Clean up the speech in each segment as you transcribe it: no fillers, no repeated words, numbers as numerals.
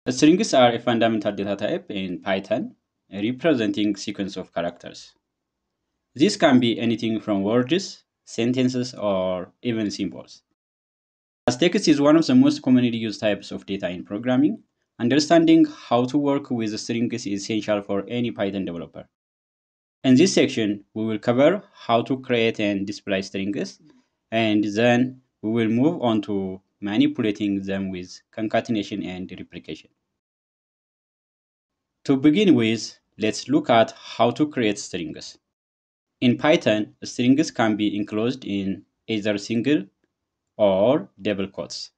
Strings are a fundamental data type in Python, representing sequence of characters. This can be anything from words, sentences, or even symbols. As text is one of the most commonly used types of data in programming, understanding how to work with strings is essential for any Python developer. In this section, we will cover how to create and display strings, and then we will move on to manipulating them with concatenation and replication. To begin with, let's look at how to create strings. In Python, strings can be enclosed in either single or double quotes.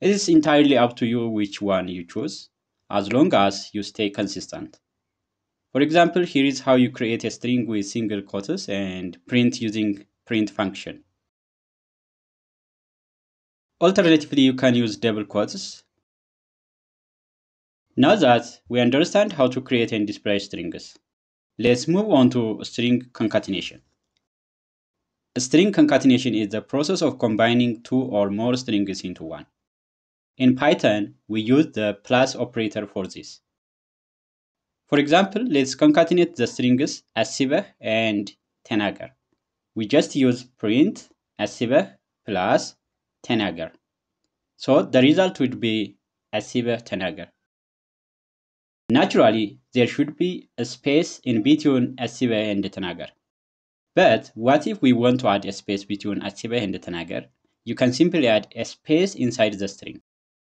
It is entirely up to you which one you choose, as long as you stay consistent. For example, here is how you create a string with single quotes and print using print function. Alternatively, you can use double quotes. Now that we understand how to create and display strings, let's move on to string concatenation. String concatenation is the process of combining two or more strings into one. In Python, we use the plus operator for this. For example, let's concatenate the strings asibah and tenagar. We just use print asibah plus tenagar. So the result would be asibah tenagar. Naturally, there should be a space in between asibah and tenagar. But what if we want to add a space between asibah and tenagar? You can simply add a space inside the string,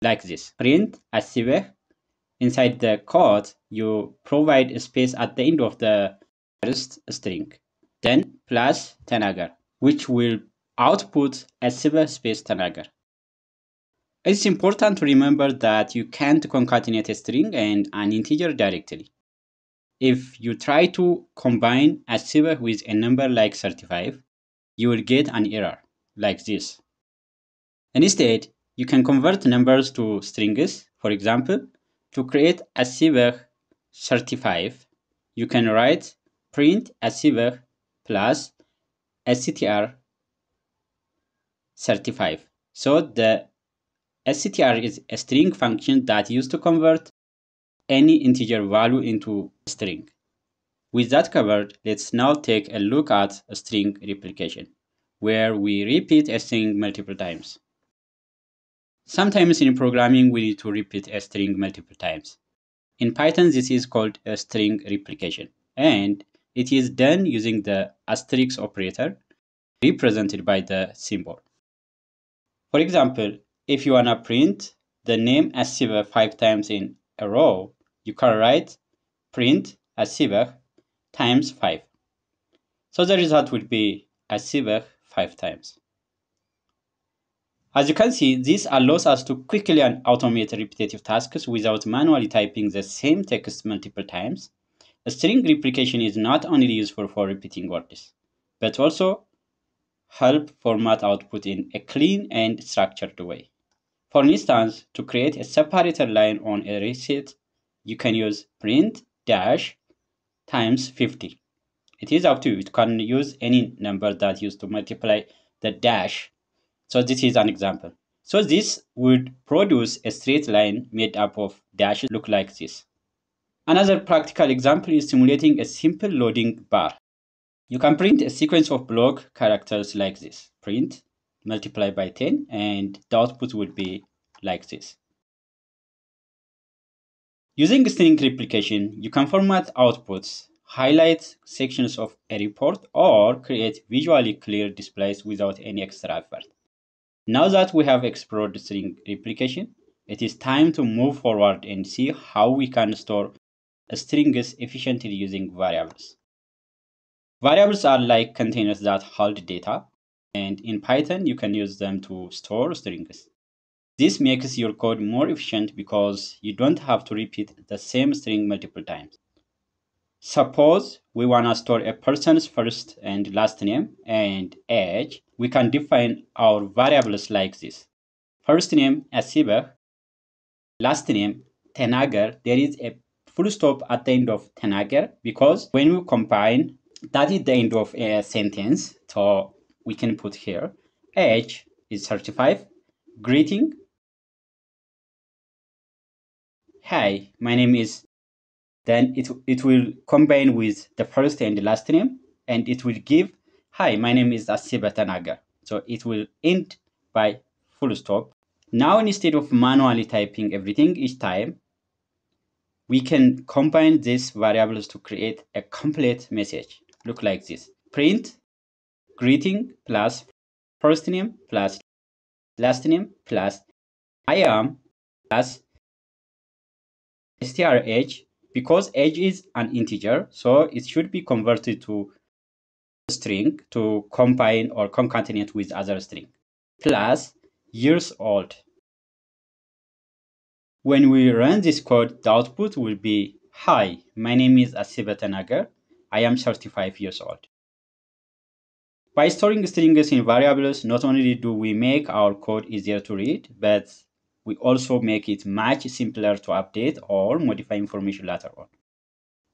like this. Print asibah. Inside the quote, you provide a space at the end of the first string, then plus tenagar, which will output asibah space tenagar. It's important to remember that you can't concatenate a string and an integer directly. If you try to combine asibah with a number like 35, you will get an error like this. Instead, you can convert numbers to strings. For example, to create asibah 35, you can write print asibah plus str 35. So the str is a string function that used to convert any integer value into a string. With that covered, let's now take a look at a string replication, where we repeat a string multiple times. Sometimes in programming, we need to repeat a string multiple times. In Python, this is called a string replication, and it is done using the asterisk operator represented by the symbol. For example, if you want to print the name asibah 5 times in a row, you can write print asibah times 5. So the result would be asibah 5 times. As you can see, this allows us to quickly automate repetitive tasks without manually typing the same text multiple times. A string replication is not only useful for repeating words, but also help format output in a clean and structured way. For instance, to create a separated line on a receipt, you can use print dash times 50. It is up to you. You can use any number that used to multiply the dash. So this is an example. So this would produce a straight line made up of dashes look like this. Another practical example is simulating a simple loading bar. You can print a sequence of block characters like this. Print, multiply by 10, and the output would be like this. Using string replication, you can format outputs, highlight sections of a report, or create visually clear displays without any extra effort. Now that we have explored string replication, it is time to move forward and see how we can store strings efficiently using variables. Variables are like containers that hold data, and in Python, you can use them to store strings. This makes your code more efficient because you don't have to repeat the same string multiple times. Suppose we want to store a person's first and last name and age. We can define our variables like this. First name asibah, last name tenagar. There is a full stop at the end of tenagar because when we combine, that is the end of a sentence. So we can put here age is 35, greeting hi, my name is, then it will combine with the first and the last name, and it will give, hi, my name is Asiba Tanagar. So it will end by full stop. Now, instead of manually typing everything each time, we can combine these variables to create a complete message. Look like this. Print greeting plus first name plus last name plus I am plus str age. Because age is an integer, so it should be converted to string to combine or concatenate with other string, plus years old. When we run this code, the output will be, hi, my name is Asiba Tanagar. I am 35 years old. By storing strings in variables, not only do we make our code easier to read, but we also make it much simpler to update or modify information later on.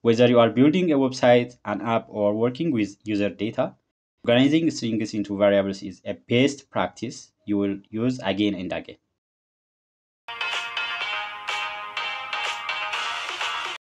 Whether you are building a website, an app, or working with user data, organizing strings into variables is a best practice you will use again and again.